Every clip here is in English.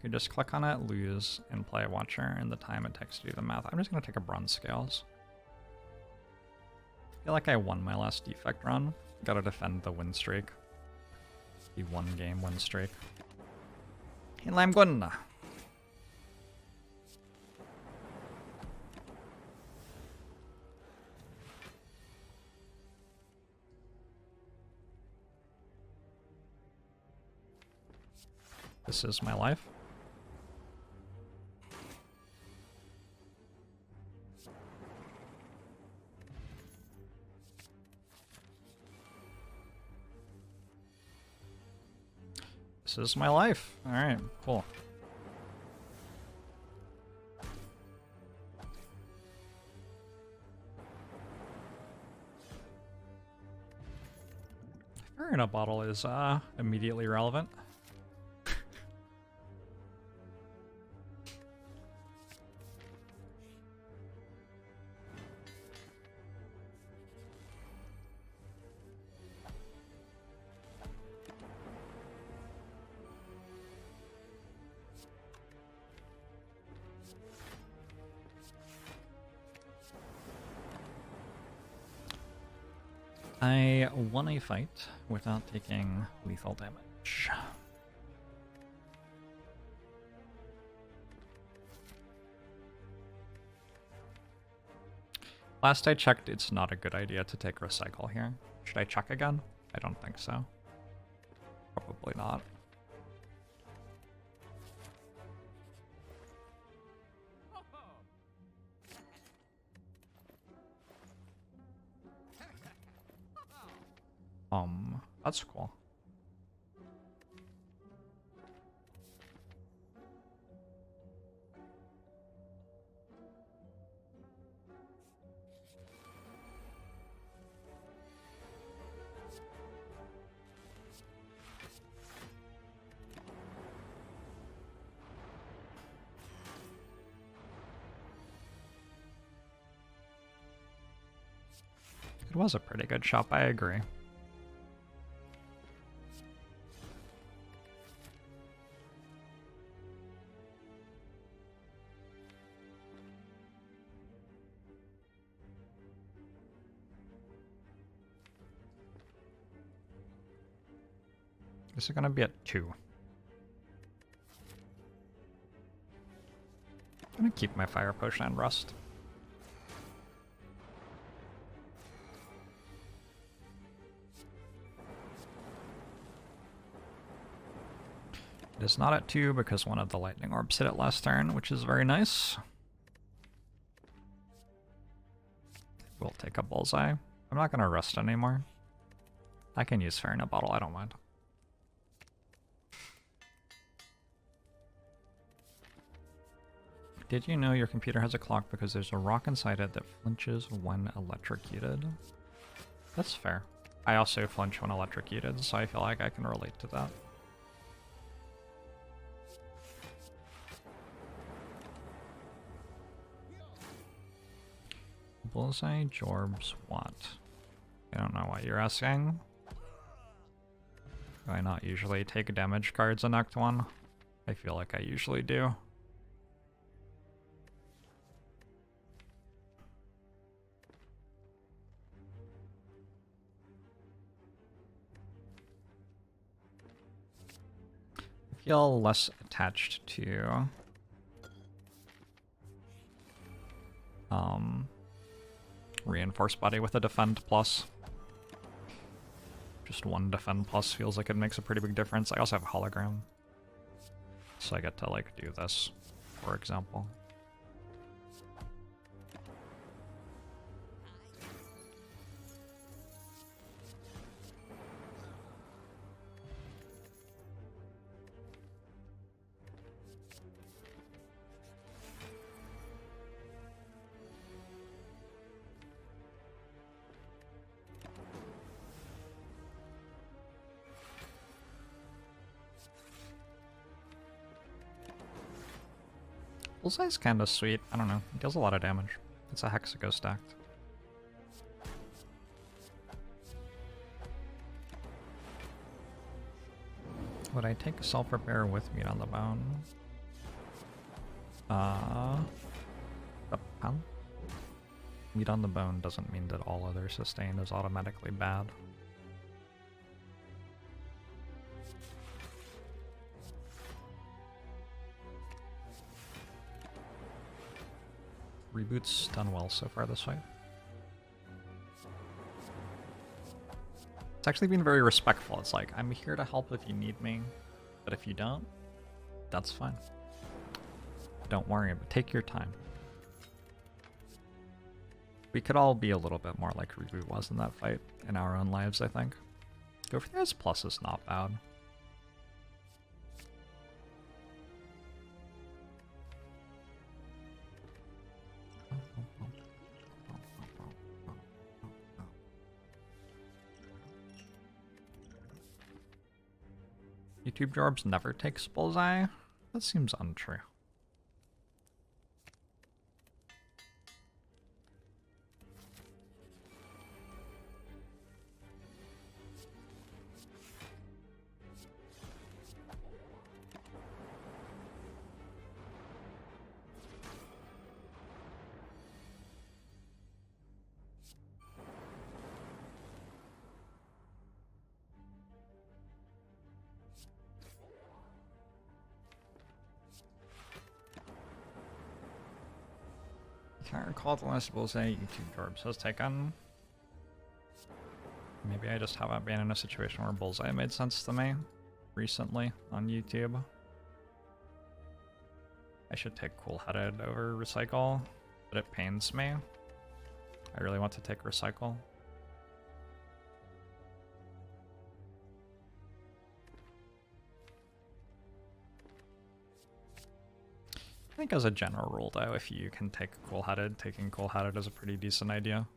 could just click on it, lose, and play Watcher, and the time it takes to do the math. I'm just going to take a Bronze Scales. I feel like I won my last Defect Run. Gotta defend the win streak. The 1-game win streak. And I'm good. This is my life. This is my life. Alright, cool. Fire in a bottle is immediately relevant. I won a fight without taking lethal damage. Last I checked, it's not a good idea to take Recycle here. Should I check again? I don't think so. Probably not. That's cool. It was a pretty good shop, I agree. This is gonna be at 2. I'm gonna keep my Fire Potion and Rust. It is not at 2 because one of the Lightning Orbs hit it last turn, which is very nice. We'll take a Bullseye. I'm not gonna Rust anymore. I can use Fire in a Bottle, I don't mind. Did you know your computer has a clock because there's a rock inside it that flinches when electrocuted? That's fair. I also flinch when electrocuted, so I feel like I can relate to that. Bullseye, Jorbs, what? I don't know what you're asking. Do I not usually take damage cards in Act 1? I feel like I usually do. I feel less attached to Reinforced Body with a Defend Plus. Just one Defend Plus feels like it makes a pretty big difference. I also have a Hologram, so I get to like do this, for example. Bullseye's kinda sweet. I don't know. It deals a lot of damage. It's a Hexago stacked. Would I take Self-Repair with Meat on the Bone? The pound? Meat on the bone doesn't mean that all other sustain is automatically bad. Reboot's done well so far this fight. It's actually been very respectful. It's like, I'm here to help if you need me, but if you don't, that's fine. Don't worry, but take your time. We could all be a little bit more like Reboot was in that fight in our own lives, I think. Go for this plus is not bad. YouTube Jorbs never takes bullseye? That seems untrue. Can't recall the last bullseye YouTube Jorbs has taken. Maybe I just haven't been in a situation where bullseye made sense to me recently on YouTube. I should take cool-headed over recycle, but it pains me. I really want to take recycle. I think as a general rule though, if you can take cool-headed, taking cool-headed is a pretty decent idea.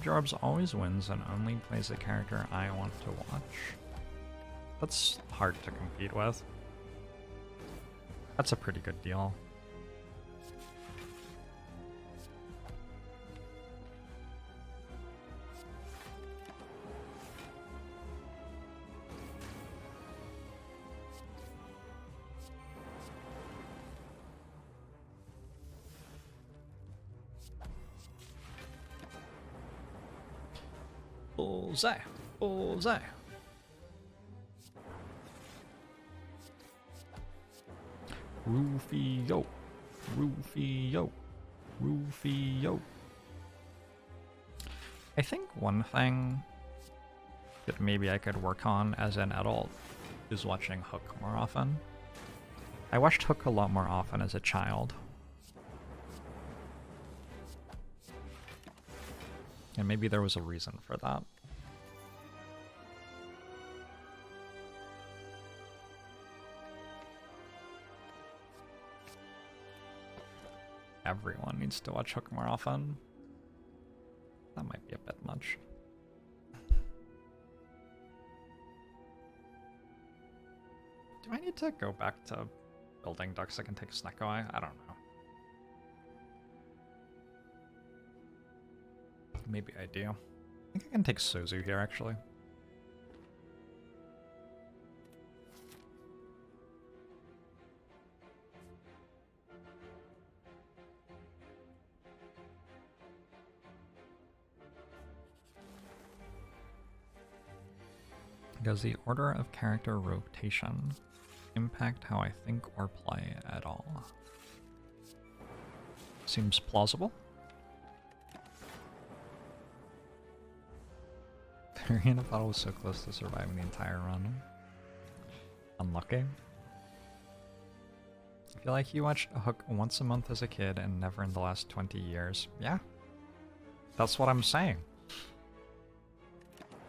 Jorbs always wins and only plays the character I want to watch. That's hard to compete with. That's a pretty good deal. Bullseye! Bullseye! Rufio! Rufio! Rufio! I think one thing that maybe I could work on as an adult is watching Hook more often. I watched Hook a lot more often as a child. And maybe there was a reason for that. Everyone needs to watch Hook more often. That might be a bit much. Do I need to go back to building ducks that can take Snecko Eye? I don't know. Maybe I do. I think I can take Sozu here, actually. Does the order of character rotation impact how I think or play at all? Seems plausible. Variant of Bottle was so close to surviving the entire run. Unlucky. I feel like you watched a Hook once a month as a kid and never in the last 20 years. Yeah. That's what I'm saying.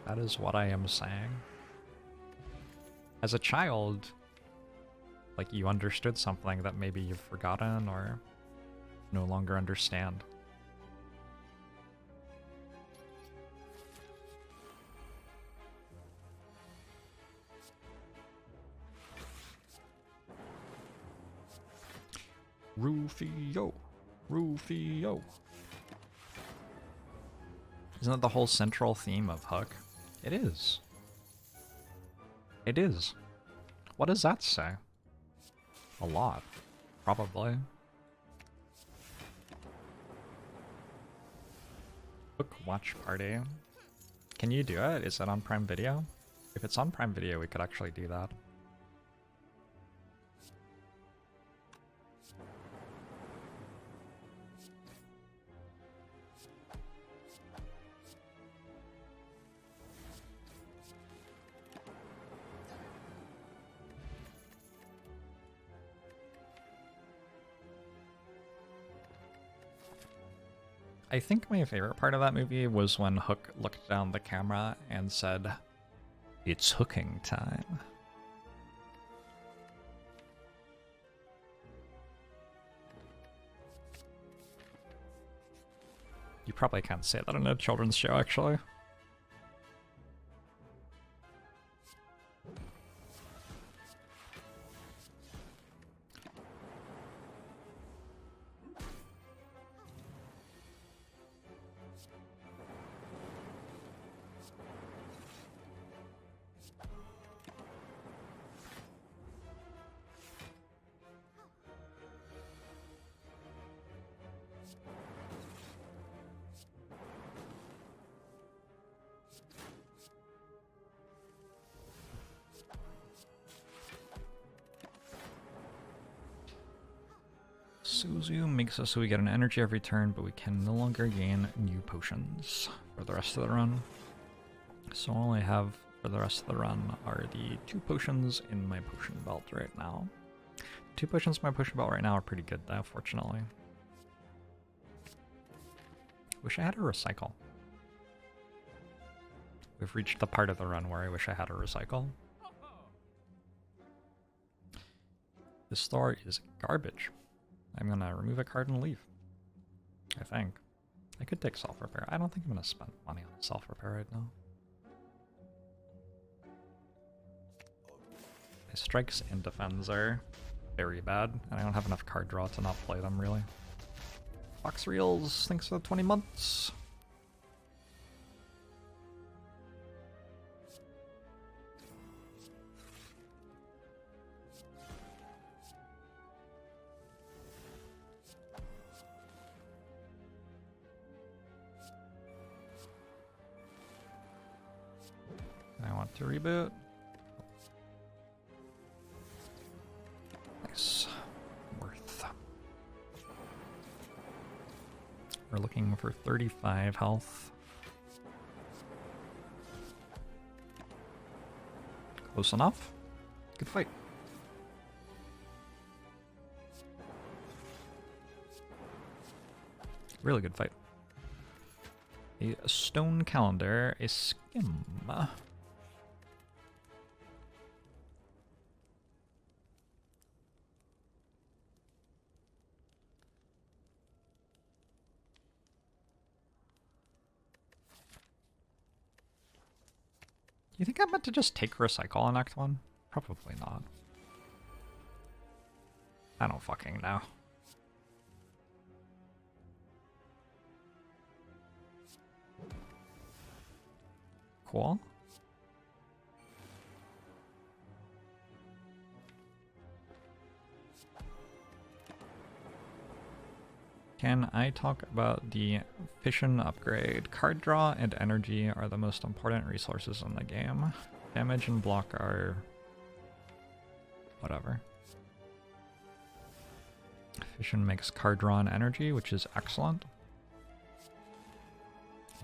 That is what I am saying. As a child, like, you understood something that maybe you've forgotten or no longer understand. Rufio! Rufio! Isn't that the whole central theme of Hook? It is. It is. What does that say? A lot. Probably. Hook watch party. Can you do it? Is it on Prime Video? If it's on Prime Video, we could actually do that. I think my favorite part of that movie was when Hook looked down the camera and said, "It's hooking time." You probably can't say that in a children's show, actually. Suzu makes us so we get an energy every turn, but we can no longer gain new potions for the rest of the run. So all I have for the rest of the run are the 2 potions in my potion belt right now. 2 potions in my potion belt right now are pretty good though, fortunately. Wish I had a recycle. We've reached the part of the run where I wish I had a recycle. This store is garbage. I'm gonna remove a card and leave. I think. I could take self-repair. I don't think I'm gonna spend money on self-repair right now. My strikes and defends are very bad, and I don't have enough card draw to not play them, really. Fox Reels, thanks for the 20 months. I want to reboot. Nice. Worth. We're looking for 35 health. Close enough. Good fight. Really good fight. A stone calendar, a skim. You think I meant to just take recycle on Act 1? Probably not. I don't fucking know. Cool. Can I talk about the fission upgrade? Card draw and energy are the most important resources in the game. Damage and block are whatever. Fission makes card draw and energy, which is excellent.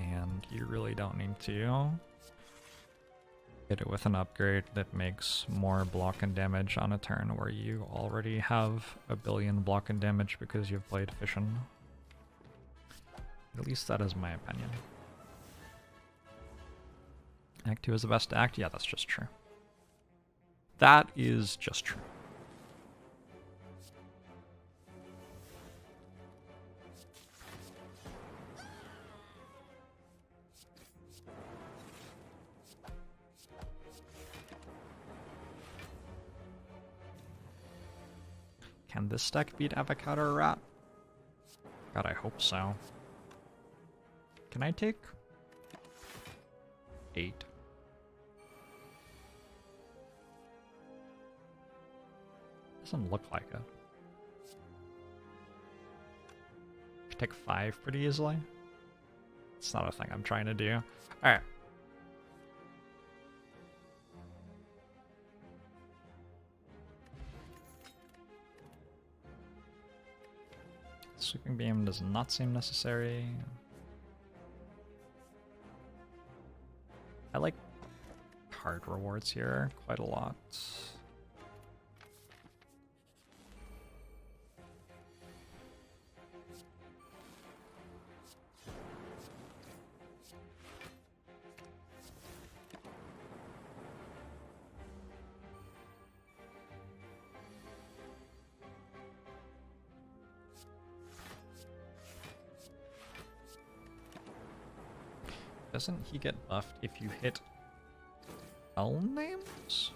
And you really don't need to hit it with an upgrade that makes more block and damage on a turn where you already have a billion block and damage because you've played Fission. At least that is my opinion. Act 2 is the best act? Yeah, that's just true. That is just true. Can this deck beat Avocado Rat? God, I hope so. Can I take 8? Doesn't look like it. I take 5 pretty easily. It's not a thing I'm trying to do. Alright. Sweeping Beam does not seem necessary. I like card rewards here quite a lot. Doesn't he get buffed if you hit L names?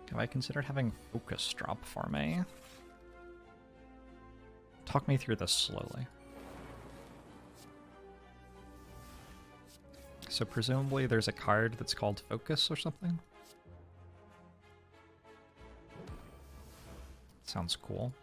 Have I considered having focus drop for me? Talk me through this slowly. So presumably there's a card that's called Focus or something? Sounds cool.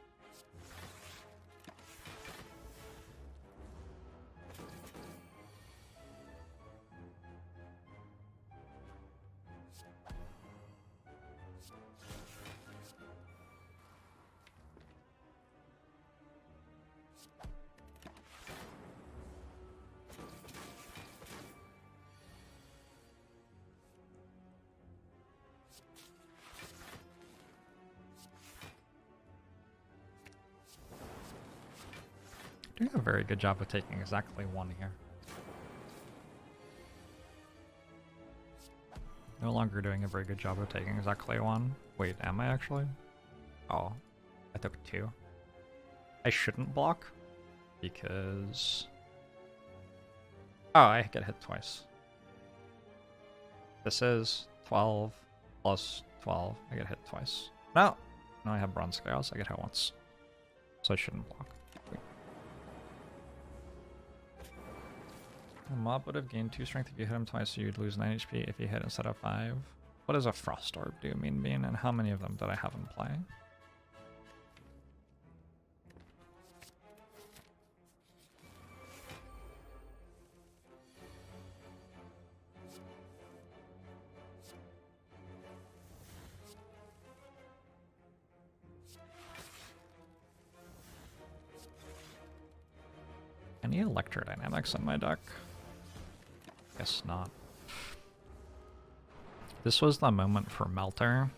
Doing a very good job of taking exactly 1 here. No longer doing a very good job of taking exactly 1. Wait, am I actually? Oh, I took 2. I shouldn't block because... Oh, I get hit twice. This is 12 plus 12. I get hit twice. No! No, I have Bronze Scales. I get hit once. So I shouldn't block. A mob would have gained 2 strength if you hit him twice, so you'd lose 9 HP if you hit instead of 5. What does a Frost Orb do, Mean Bean, and how many of them did I have in play? Any Electrodynamics in my deck? Guess not. This was the moment for Melter.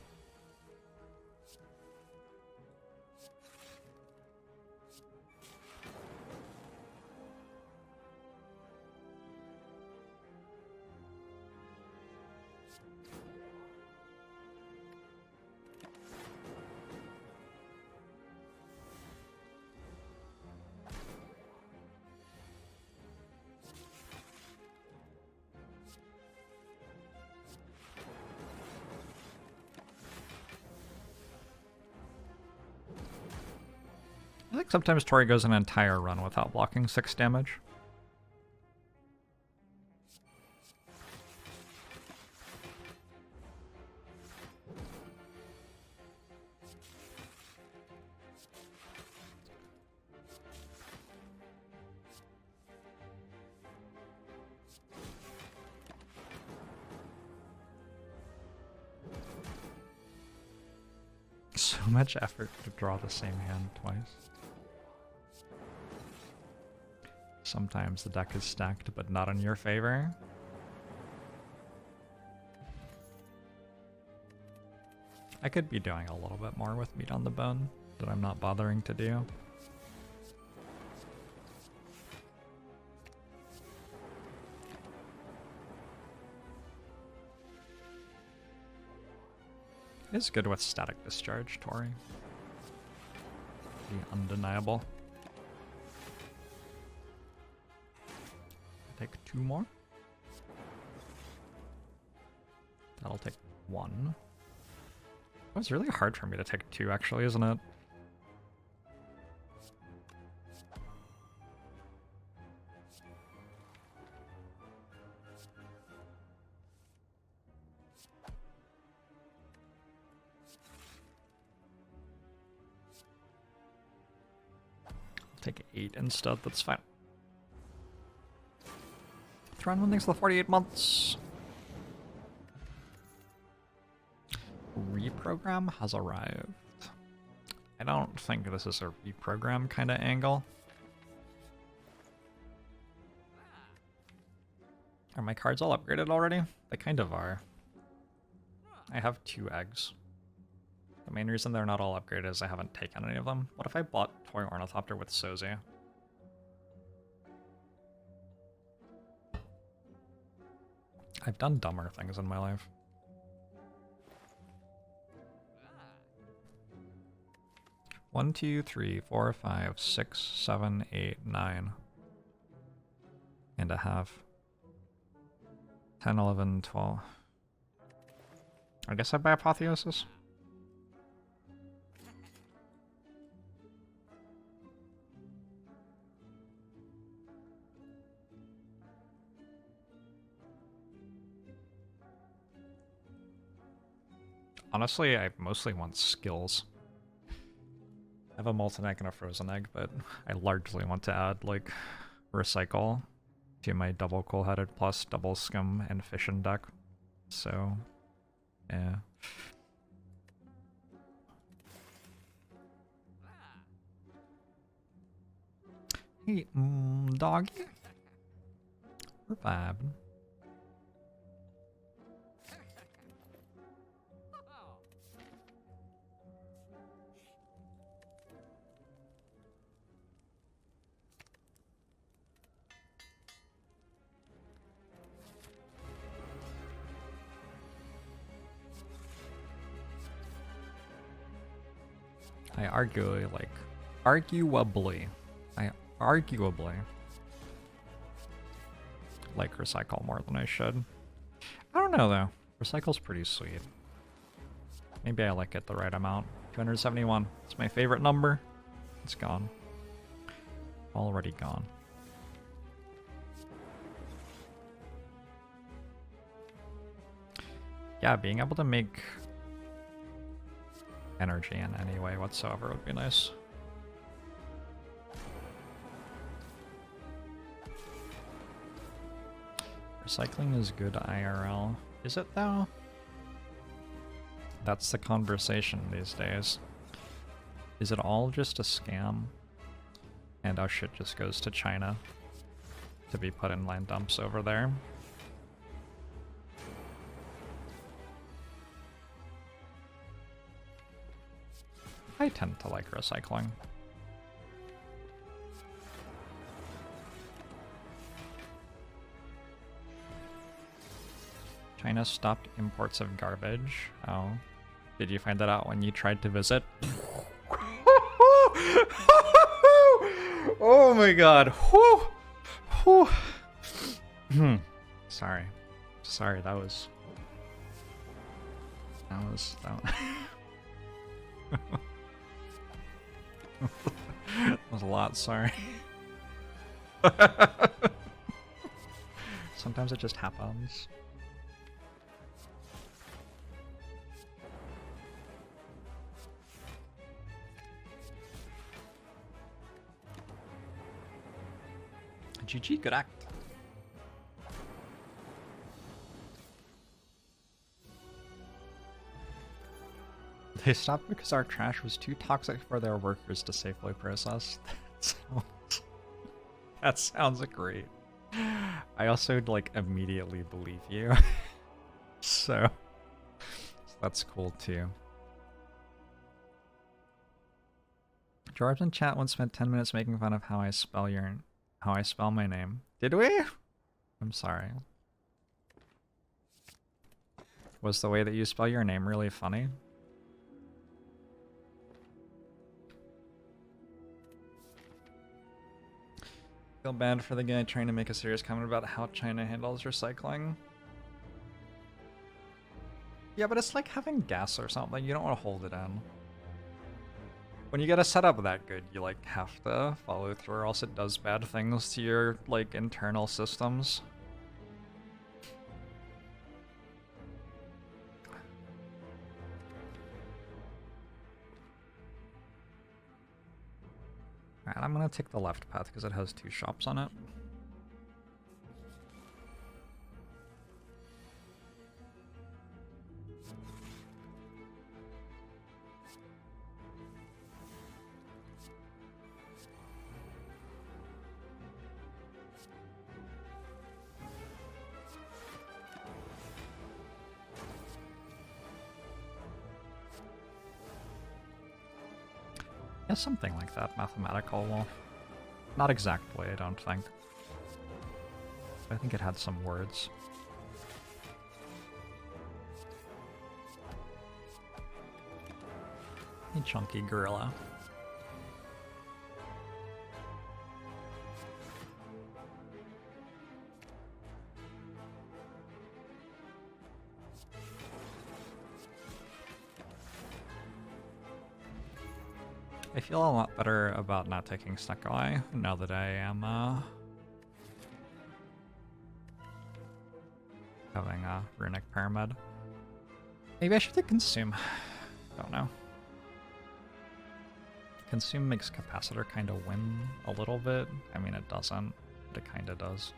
I think sometimes Tori goes an entire run without blocking 6 damage. So much effort to draw the same hand twice. Sometimes the deck is stacked, but not in your favor. I could be doing a little bit more with meat on the bone that I'm not bothering to do. It's good with static discharge, Tori. Be undeniable. Take 2 more. That'll take 1. Oh, it's really hard for me to take 2, actually, isn't it? I'll take 8 instead, that's fine. Throne, thanks for the 48 months. Reprogram has arrived. I don't think this is a reprogram kind of angle. Are my cards all upgraded already? They kind of are. I have 2 eggs. The main reason they're not all upgraded is I haven't taken any of them. What if I bought Toy Ornithopter with Sozi? I've done dumber things in my life. One, 2, 3, 4, 5, 6, 7, 8, 9. And a half. 10, 11, 12. I guess I buy Apotheosis. Honestly, I mostly want skills. I have a molten egg and a frozen egg, but I largely want to add, like, recycle to my double cool-headed plus double skim and fission deck. So, yeah. Hey, doggy. We're vibing. I arguably like recycle more than I should. I don't know though. Recycle's pretty sweet. Maybe I like it the right amount. 271. It's my favorite number. It's gone. Already gone. Yeah, being able to make energy in any way whatsoever would be nice. Recycling is good IRL. Is it though? That's the conversation these days. Is it all just a scam? And our shit just goes to China to be put in land dumps over there? I tend to like recycling. China stopped imports of garbage. Oh. Did you find that out when you tried to visit? Oh my god. Sorry. Sorry, that was that was a lot, sorry. Sometimes it just happens. GG, good act. They stopped because our trash was too toxic for their workers to safely process. That sounds great. I also like immediately believe you. So that's cool too. Jorbs in chat once spent 10 minutes making fun of how I spell my name. Did we? I'm sorry. Was the way that you spell your name really funny? Feel bad for the guy trying to make a serious comment about how China handles recycling. Yeah, but it's like having gas or something. You don't want to hold it in. When you get a setup that good, you like have to follow through or else it does bad things to your like internal systems. Alright, I'm gonna take the left path because it has 2 shops on it. Yeah, something like that, mathematical. Well, not exactly, I don't think. I think it had some words. A chunky gorilla. I feel a lot better about not taking Sneckai now that I am having a runic pyramid. Maybe I should take consume. Don't know. Consume makes capacitor kind of win a little bit. I mean, it doesn't, but it kind of does.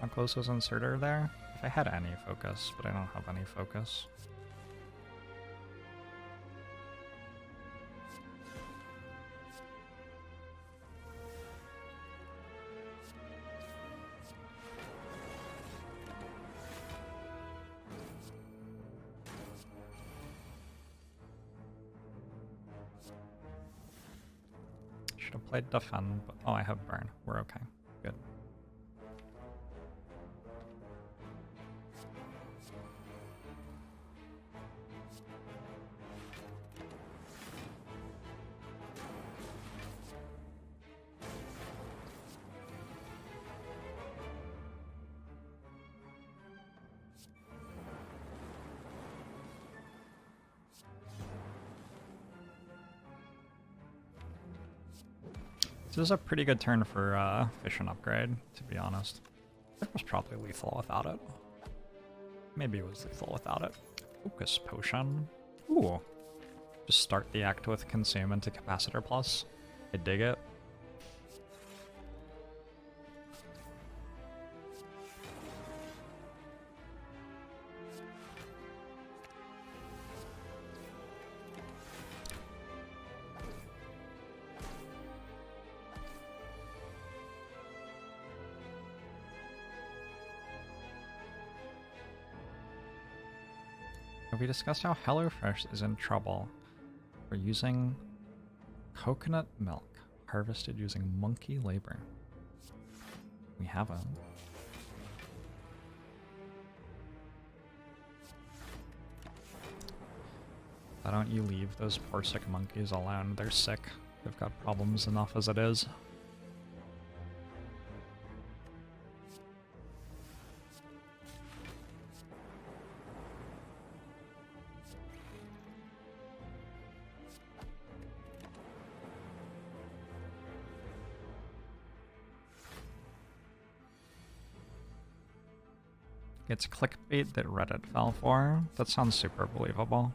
How close was inserter there? If I had any focus, but I don't have any focus. Should have played defend, but oh, I have burn. We're okay. Good. This is a pretty good turn for Fission upgrade, to be honest. It was probably lethal without it. Maybe it was lethal without it. Focus potion. Ooh. Just start the act with consume into capacitor plus. I dig it. We discussed how HelloFresh is in trouble for using coconut milk harvested using monkey labor. We haven't. Why don't you leave those poor sick monkeys alone? They're sick. They've got problems enough as it is. It's clickbait that Reddit fell for. That sounds super believable.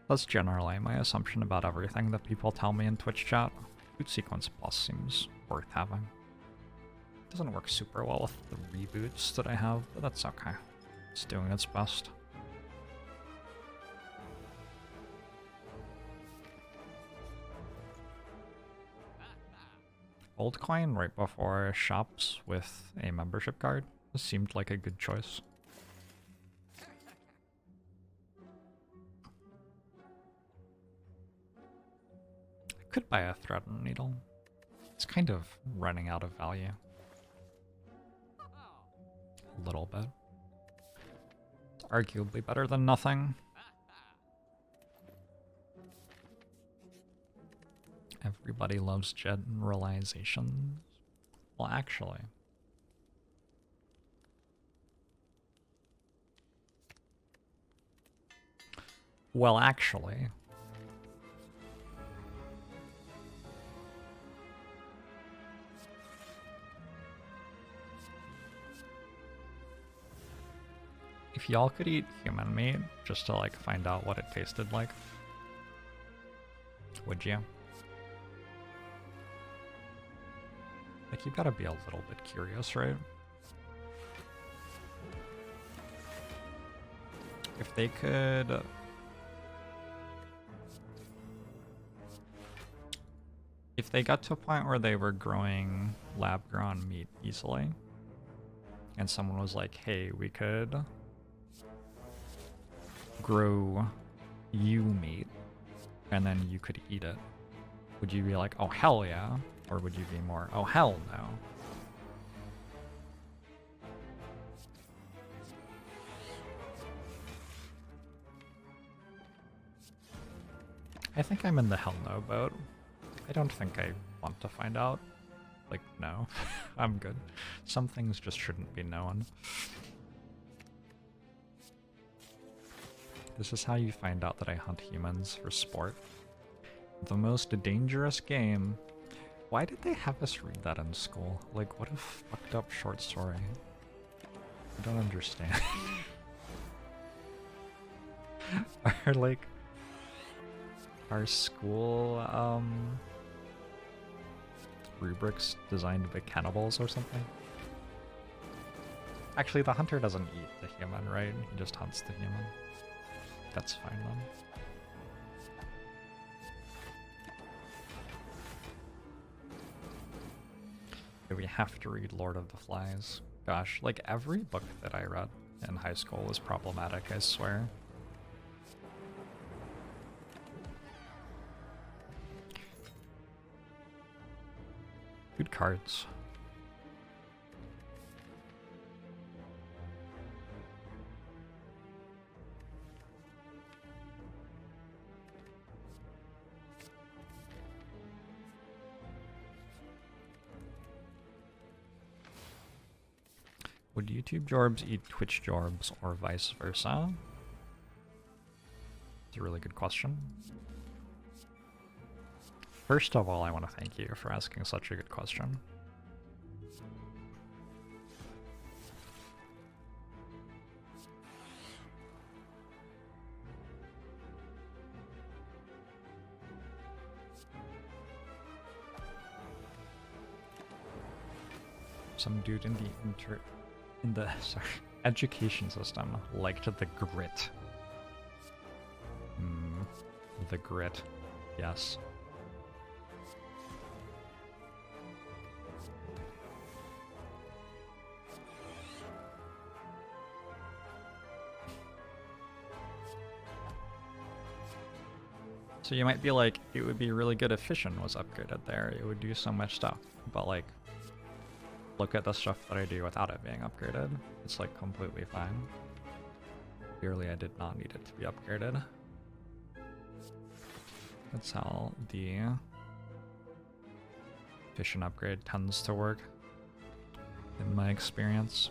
That's generally my assumption about everything that people tell me in Twitch chat. Boot Sequence Plus seems worth having. Doesn't work super well with the reboots that I have, but that's okay. It's doing its best. Old coin right before shops with a membership card. This seemed like a good choice. Could buy a thread and needle. It's kind of running out of value. A little bit. It's arguably better than nothing. Everybody loves generalizations. Well, actually. Well, actually. If y'all could eat human meat just to like find out what it tasted like, would you? Like, you gotta be a little bit curious, right? If they could... If they got to a point where they were growing lab-grown meat easily, and someone was like, hey, we could grow you meat, and then you could eat it, would you be like, oh, hell yeah? Or would you be more, oh, hell no? I think I'm in the hell no boat. I don't think I want to find out. Like, no. I'm good. Some things just shouldn't be known. This is how you find out that I hunt humans for sport. The most dangerous game. Why did they have us read that in school? Like, what a fucked up short story. I don't understand. Are, like, our school, rubrics designed by cannibals or something? Actually, the hunter doesn't eat the human, right? He just hunts the human. That's fine then. We have to read Lord of the Flies. Gosh, like every book that I read in high school was problematic, I swear. Good cards. Would YouTube Jorbs eat Twitch Jorbs or vice versa? It's a really good question. First of all, I want to thank you for asking such a good question. Some dude in the education system liked the grit. The grit, yes. So you might be like, it would be really good if Fission was upgraded there. It would do so much stuff. But like, look at the stuff that I do without it being upgraded. It's like completely fine. Clearly I did not need it to be upgraded. That's how the Fission upgrade tends to work, in my experience.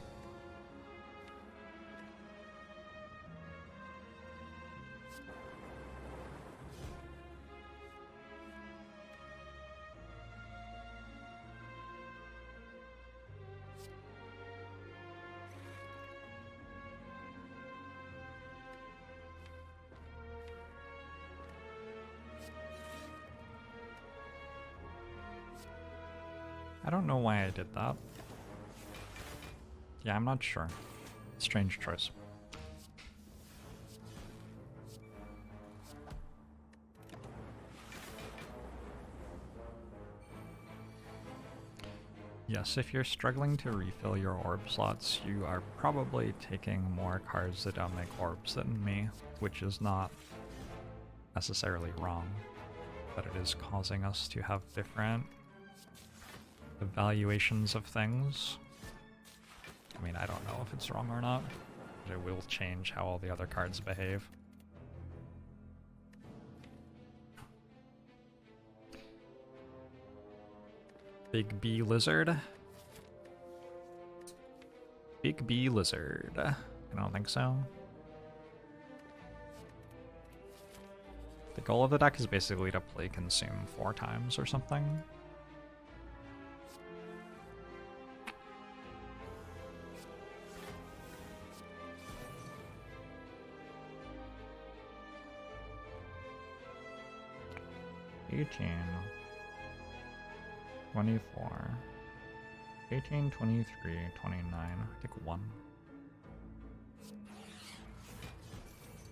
I don't know why I did that. Yeah, I'm not sure. Strange choice. Yes, if you're struggling to refill your orb slots, you are probably taking more cards that don't make orbs than me, which is not necessarily wrong. but it is causing us to have different evaluations of things. I mean, I don't know if it's wrong or not, but it will change how all the other cards behave. Big B Lizard. Big B Lizard. I don't think so. The goal of the deck is basically to play Consume 4 times or something. $18, 24, 18, 23, 29, I think 1.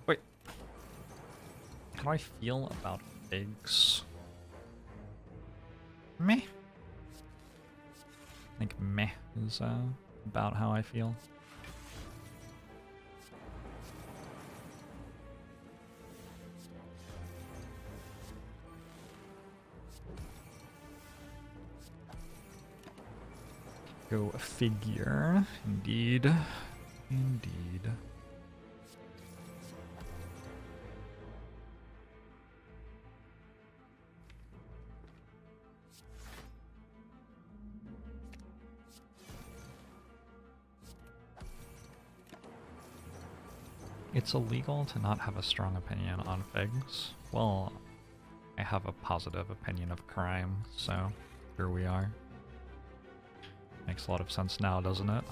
Wait. How do I feel about figs? Meh. I think meh is about how I feel. Go figure. Indeed. Indeed. It's illegal to not have a strong opinion on figs. Well, I have a positive opinion of crime, so here we are. Makes a lot of sense now, doesn't it?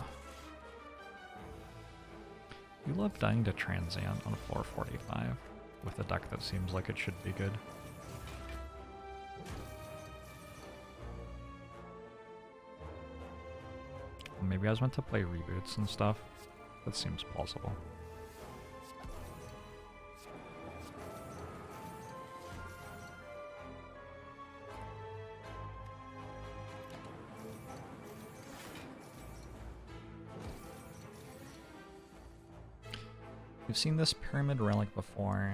You love dying to Transient on 445 with a deck that seems like it should be good. Maybe I was meant to play reboots and stuff. That seems plausible. We've seen this Pyramid Relic before.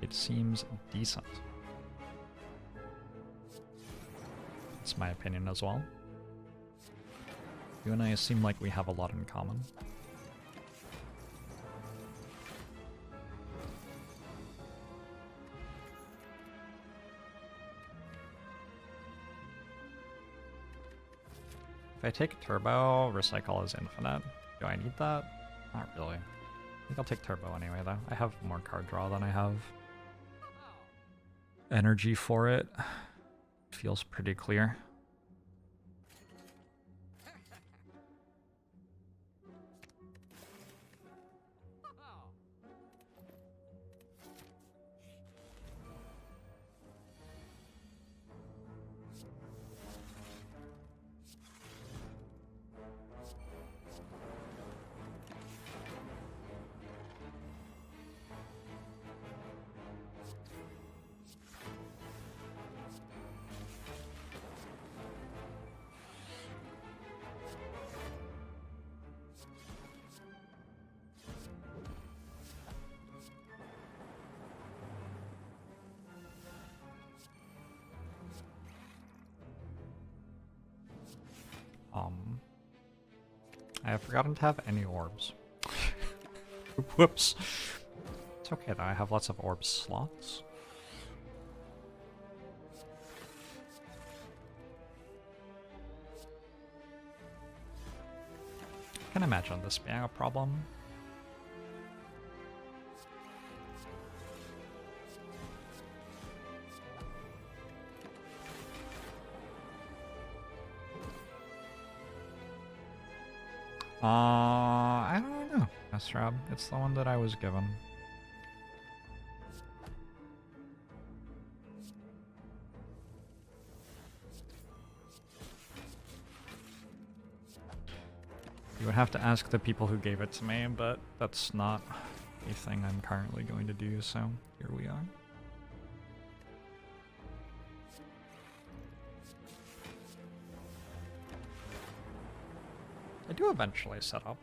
It seems decent. That's my opinion as well. You and I seem like we have a lot in common. If I take Turbo, Recycle is infinite. Do I need that? Not really. I think I'll take Turbo anyway, though. I have more card draw than I have energy for it. Feels pretty clear. I have forgotten to have any orbs. Whoops. It's okay though, I have lots of orb slots. I can imagine this being a problem. I don't know, Rob. It's the one that I was given. You would have to ask the people who gave it to me, but that's not a thing I'm currently going to do, so here we are. I do eventually set up.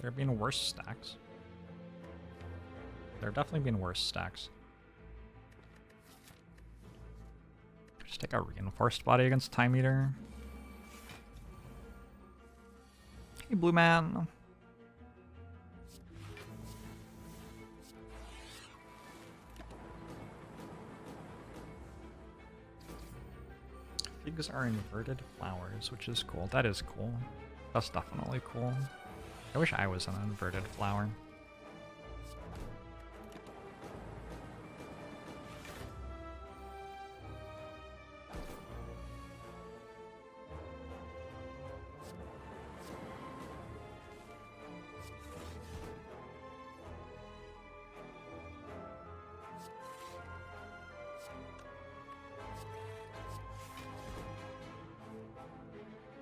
There have been worse stacks. There have definitely been worse stacks. Just take a reinforced body against Time Eater. Hey, Blue Man. Figs are inverted flowers, which is cool. That is cool. That's definitely cool. I wish I was an inverted flower.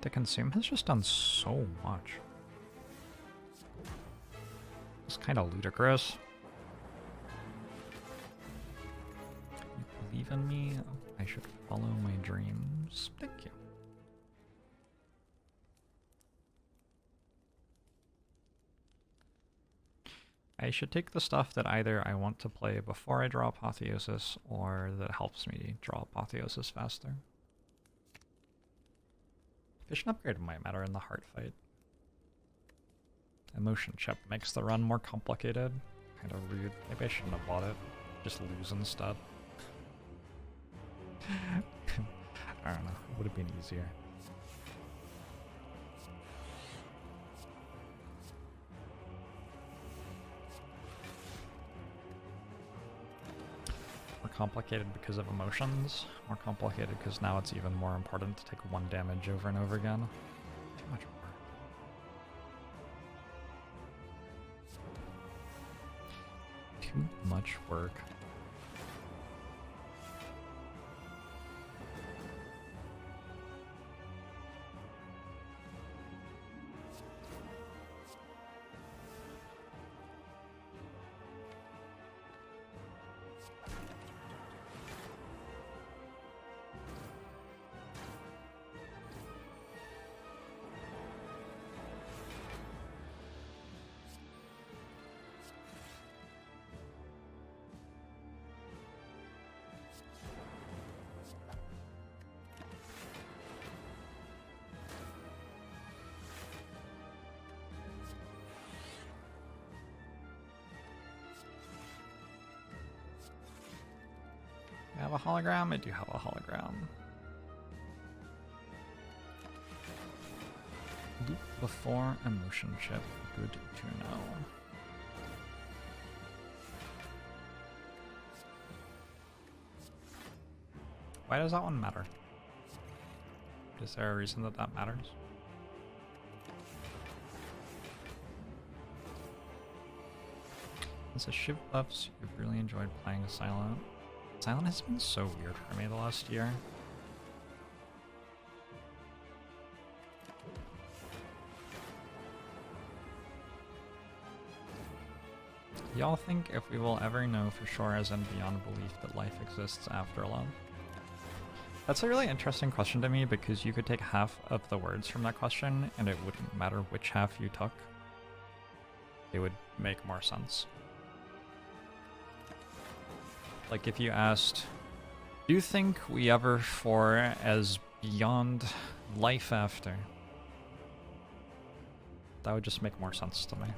The consume has just done so much. It's kind of ludicrous. You believe in me? I should follow my dreams. Thank you. I should take the stuff that either I want to play before I draw Apotheosis, or that helps me draw Apotheosis faster. Vision upgrade might matter in the heart fight. Emotion chip makes the run more complicated. Kind of rude. Maybe I shouldn't have bought it. Just lose instead. I don't know. It would have been easier. More complicated because of emotions. More complicated because now it's even more important to take 1 damage over and over again. Too much work. Too much work. I have a hologram? I do have a hologram. Loop before emotion chip. Good to know. Why does that one matter? Is there a reason that that matters? It says Shiv buffs. You've really enjoyed playing Silent. Silent has been so weird for me the last year. Y'all think if we will ever know for sure as in beyond belief that life exists after love? That's a really interesting question to me because you could take half of the words from that question and it wouldn't matter which half you took. It would make more sense. Like if you asked, do you think we ever for as beyond life after? That would just make more sense to me.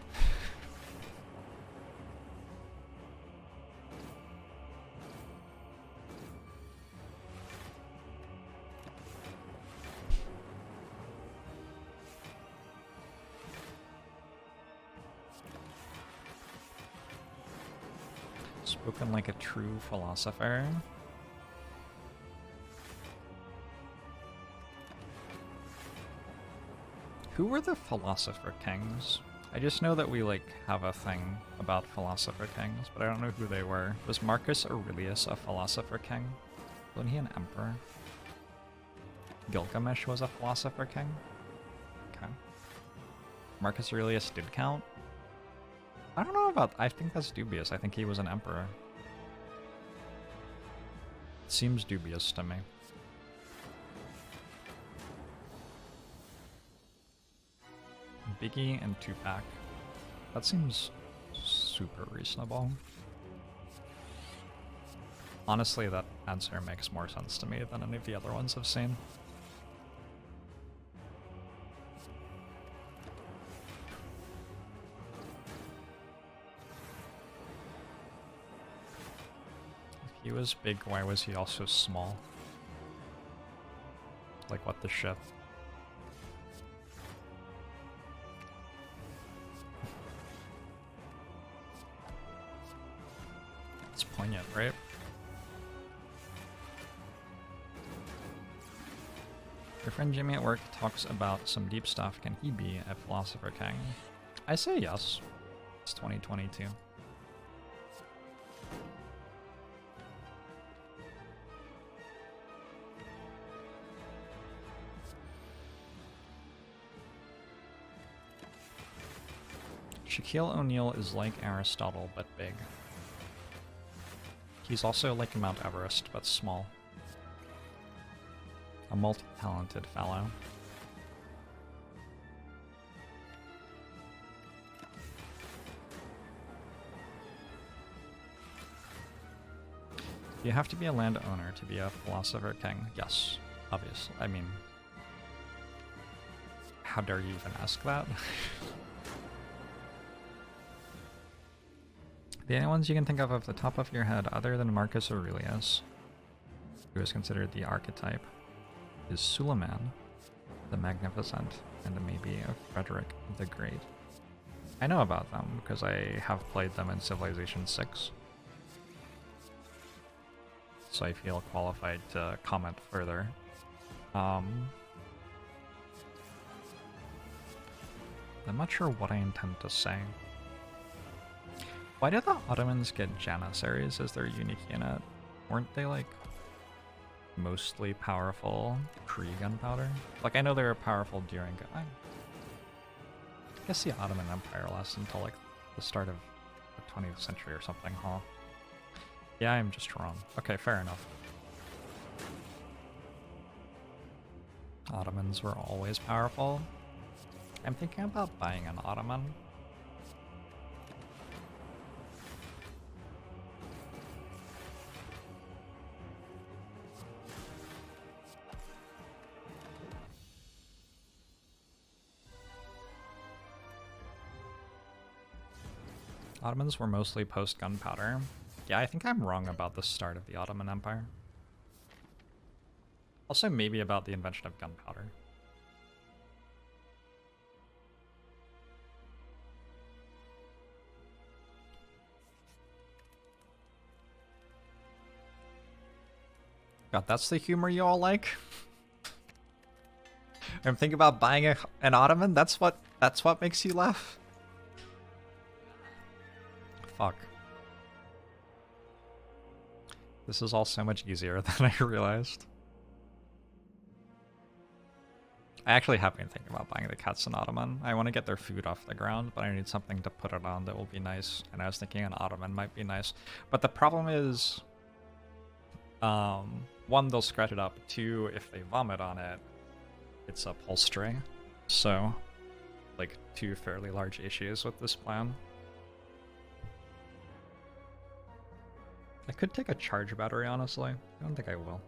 Spoken like a true philosopher. Who were the Philosopher Kings? I just know that we like have a thing about Philosopher Kings, but I don't know who they were. Was Marcus Aurelius a Philosopher King? Wasn't he an emperor? Gilgamesh was a Philosopher King? Okay. Marcus Aurelius did count? I don't know about... I think that's dubious. I think he was an emperor. It seems dubious to me. Biggie and Tupac. That seems super reasonable. Honestly, that answer makes more sense to me than any of the other ones I've seen. If he was big, why was he also small? Like, what the shit? It's poignant, right? Your friend Jimmy at work talks about some deep stuff. Can he be a Philosopher King? I say yes. It's 2022. Shaquille O'Neal is like Aristotle, but big. He's also like Mount Everest, but small. A multi-talented fellow. You have to be a landowner to be a Philosopher King. Yes, obviously. I mean, how dare you even ask that? The only ones you can think of off the top of your head, other than Marcus Aurelius, who is considered the archetype, is Suleiman the Magnificent, and maybe Frederick the Great. I know about them because I have played them in Civilization 6. So I feel qualified to comment further. I'm not sure what I intend to say. Why did the Ottomans get Janissaries as their unique unit? Weren't they, like, mostly powerful pre-gunpowder? Like, I know they were powerful during... I guess the Ottoman Empire lasted until, like, the start of the 20th century or something, huh? Yeah, I'm just wrong. Okay, fair enough. Ottomans were always powerful. I'm thinking about buying an Ottoman. Ottomans were mostly post-gunpowder. Yeah, I think I'm wrong about the start of the Ottoman Empire. Also, maybe about the invention of gunpowder. God, that's the humor you all like? I'm thinking about buying an Ottoman? That's what makes you laugh? Fuck. This is all so much easier than I realized. I actually have been thinking about buying the cats an Ottoman. I want to get their food off the ground, but I need something to put it on that will be nice. And I was thinking an Ottoman might be nice. But the problem is, one, they'll scratch it up. Two, if they vomit on it, it's upholstery. So, like, two fairly large issues with this plan. I could take a charge battery, honestly. I don't think I will.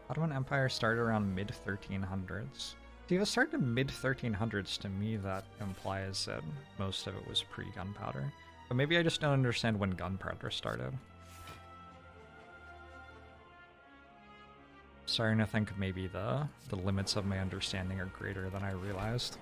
Ottoman Empire started around mid-1300s. See, if it started mid-1300s, to me that implies that most of it was pre-gunpowder. But maybe I just don't understand when gunpowder started. Starting to think maybe the limits of my understanding are greater than I realized.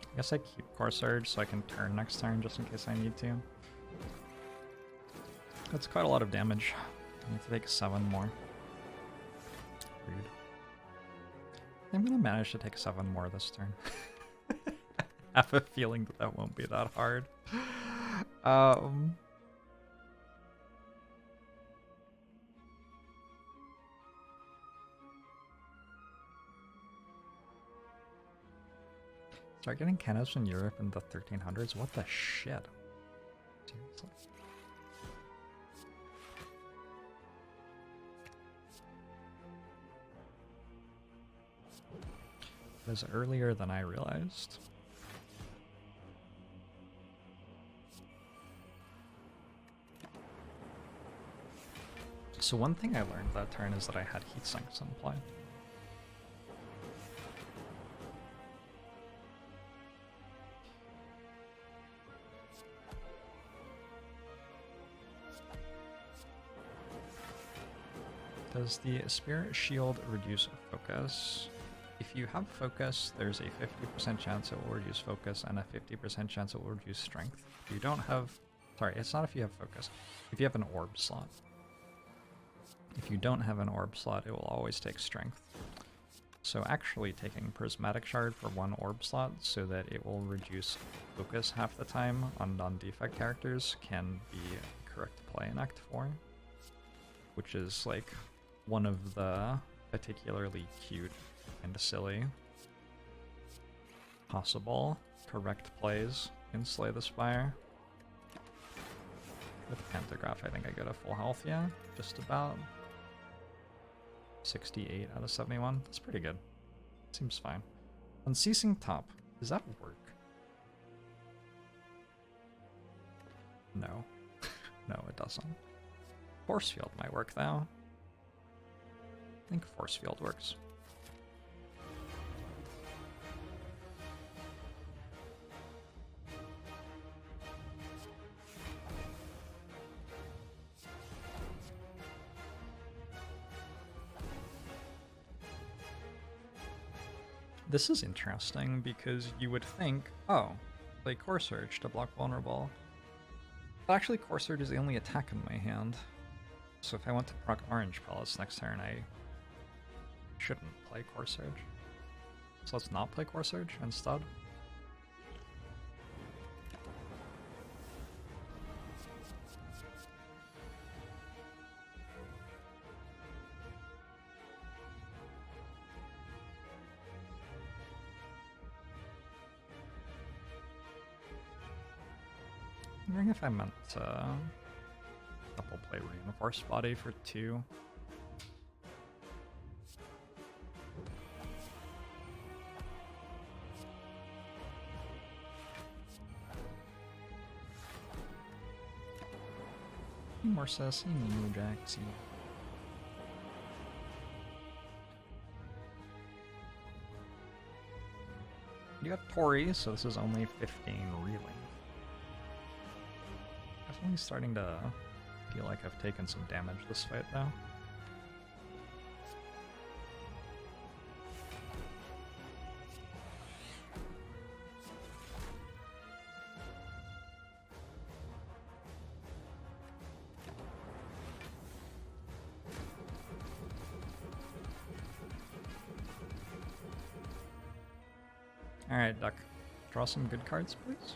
I guess I keep Core Surge so I can turn next turn just in case I need to. That's quite a lot of damage. I need to take 7 more. Rude. I'm gonna manage to take 7 more this turn. I have a feeling that that won't be that hard. Start getting cannons in Europe in the 1300s? What the shit? Seriously? It was earlier than I realized. So one thing I learned that turn is that I had heat sinks in play. Does the Spirit Shield reduce focus? If you have focus, there's a 50% chance it will reduce focus and a 50% chance it will reduce strength. If you don't have... Sorry, it's not if you have focus. If you have an orb slot. If you don't have an orb slot, it will always take strength. So actually taking Prismatic Shard for 1 orb slot so that it will reduce focus half the time on non-defect characters can be a correct play in Act 4. Which is like one of the particularly cute and silly possible correct plays in Slay the Spire. With Pantograph, I think I get a full health, yeah? Just about 68 out of 71. That's pretty good. Seems fine. Unceasing Top, does that work? No. No, it doesn't. Force Field might work, though. I think Force Field works. This is interesting because you would think, oh, play Core Surge to block Vulnerable. But actually, Core Surge is the only attack in my hand. So if I want to proc Orange Pellets next turn, I shouldn't play Core Surge. So let's not play Core Surge instead. I'm wondering if I meant to double play Reinforced Body for 2. More sassy, New Jaxie. You got Tori, so this is only 15 reeling. Definitely starting to feel like I've taken some damage this fight though. Alright, Duck. Draw some good cards, please.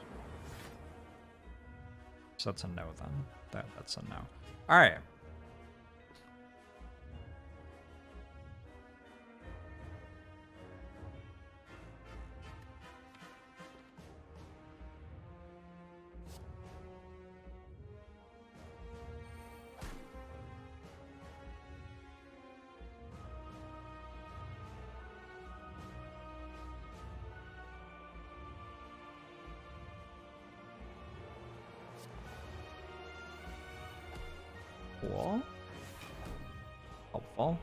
So that's a no then. That's a no. Alright. Cool. Helpful.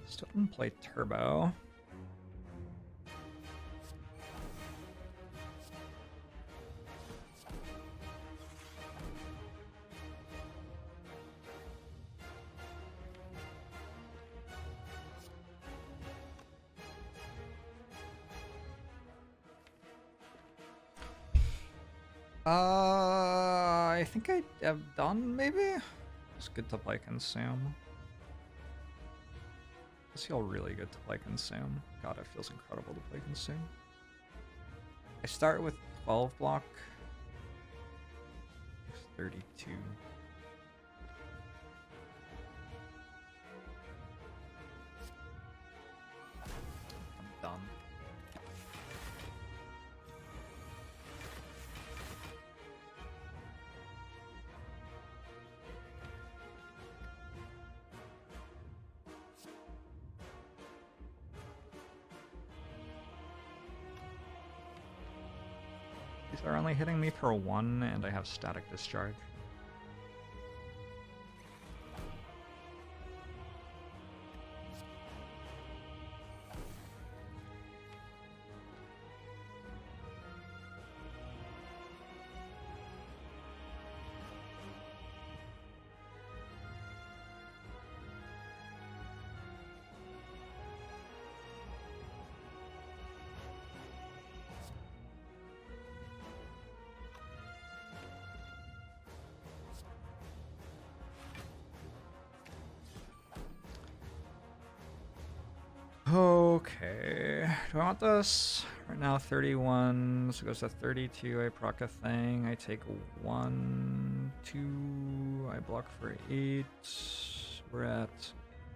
Still didn't play Turbo. I think I have done, maybe? It's good to play Consume. Does feel really good to play Consume. God, it feels incredible to play Consume. I start with 12 block. 32. I'm done. These are only hitting me for 1, and I have static discharge. Okay, do I want this? Right now 31, so it goes to 32, I proc a thing, I take 1, 2, I block for 8, we're at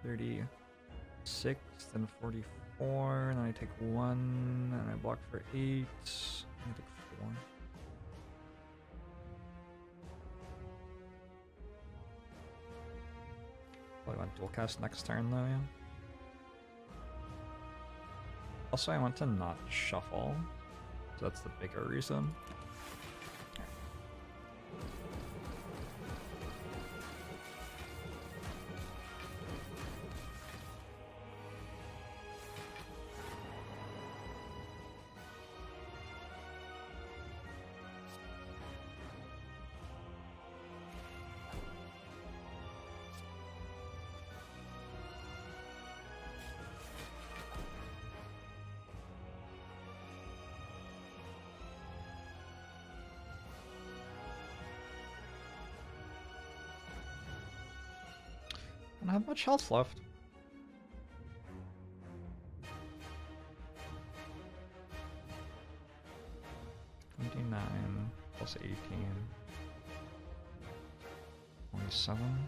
36, then 44, and then I take 1, and I block for 8, and I take 4. Probably want dual cast next turn though, yeah. Also, I want to not shuffle, so that's the bigger reason. I don't have much health left. $29 plus 18. 27.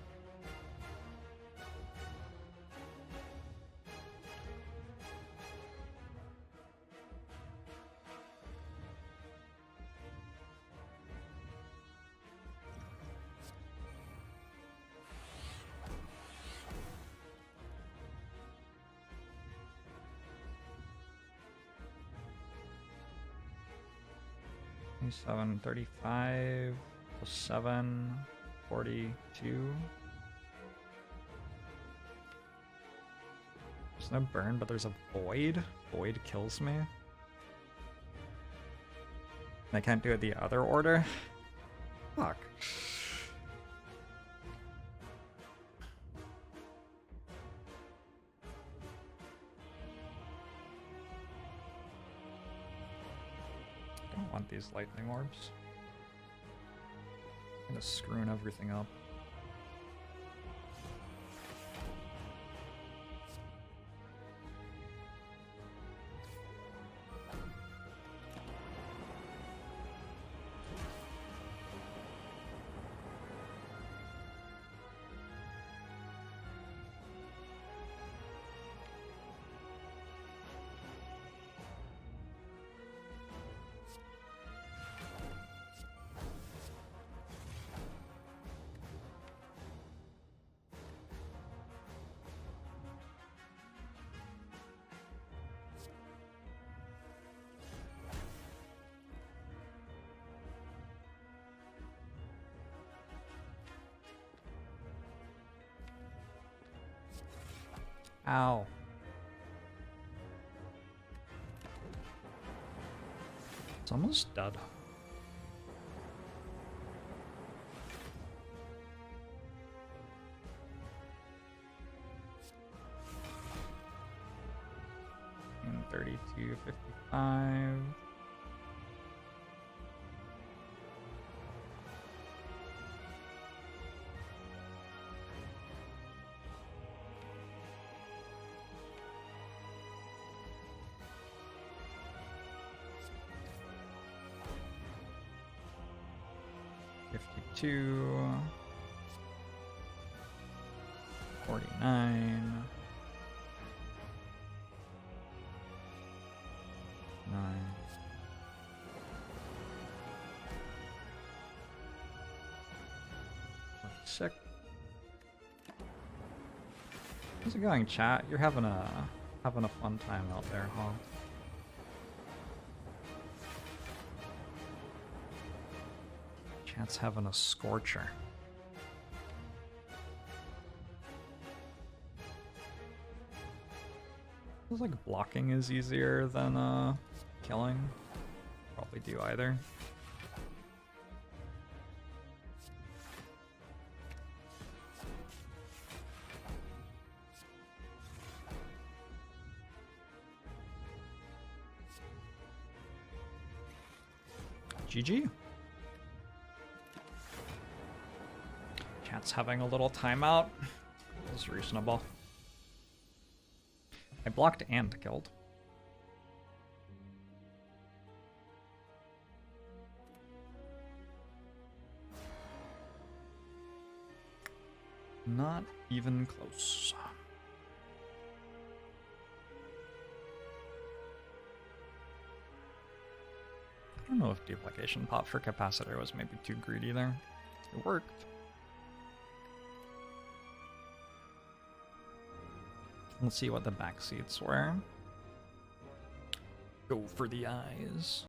$27, 35 plus 7, 42. There's no burn, but there's a void. Void kills me. And I can't do it the other order. Fuck. I don't want these lightning orbs. I'm gonna screwing everything up. Ow. It's almost dead. And 32, 55. 42, 49, 9. Sick. How's it going, chat? You're having a fun time out there, huh? Chat's having a scorcher. Feels like blocking is easier than killing. Probably do either. GG. Chat's having a little timeout. It's reasonable. I blocked and killed. Not even close. I don't know if duplication pop for capacitor was maybe too greedy there. It worked. Let's see what the back seats were. Go for the eyes.